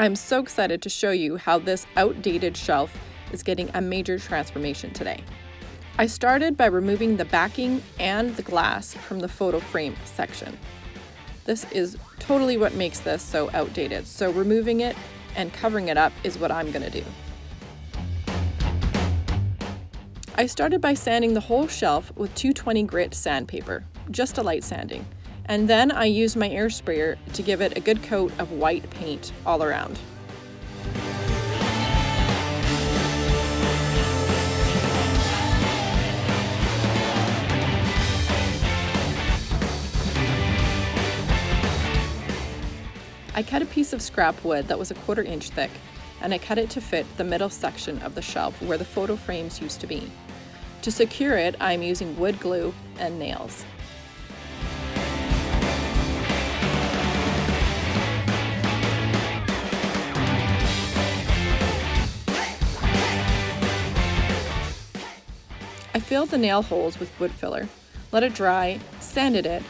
I'm so excited to show you how this outdated shelf is getting a major transformation today. I started by removing the backing and the glass from the photo frame section. This is totally what makes this so outdated, so removing it and covering it up is what I'm going to do. I started by sanding the whole shelf with 220 grit sandpaper, just a light sanding, and then I used my air sprayer to give it a good coat of white paint all around. I cut a piece of scrap wood that was a 1/4 inch thick, and I cut it to fit the middle section of the shelf where the photo frames used to be. To secure it, I'm using wood glue and nails. I filled the nail holes with wood filler, let it dry, sanded it,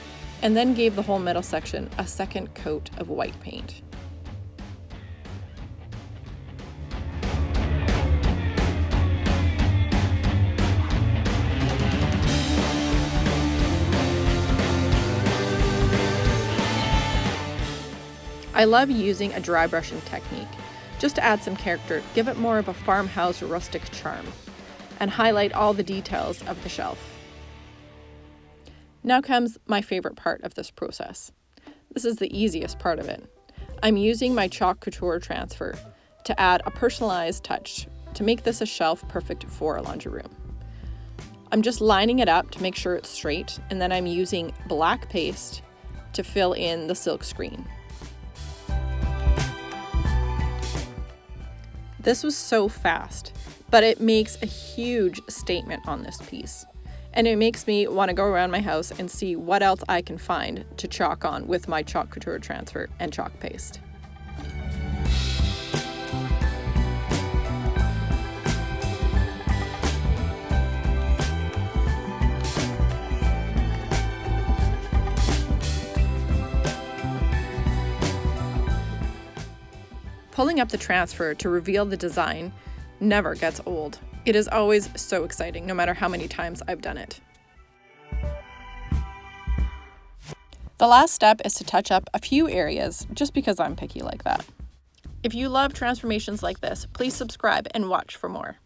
and then gave the whole middle section a second coat of white paint. I love using a dry brushing technique, just to add some character, give it more of a farmhouse rustic charm, and highlight all the details of the shelf. Now comes my favorite part of this process. This is the easiest part of it. I'm using my Chalk Couture transfer to add a personalized touch to make this a shelf perfect for a laundry room. I'm just lining it up to make sure it's straight, and then I'm using black paste to fill in the silk screen. This was so fast, but it makes a huge statement on this piece. And it makes me want to go around my house and see what else I can find to chalk on with my Chalk Couture transfer and chalk paste. Pulling up the transfer to reveal the design never gets old. It is always so exciting, no matter how many times I've done it. The last step is to touch up a few areas, just because I'm picky like that. If you love transformations like this, please subscribe and watch for more.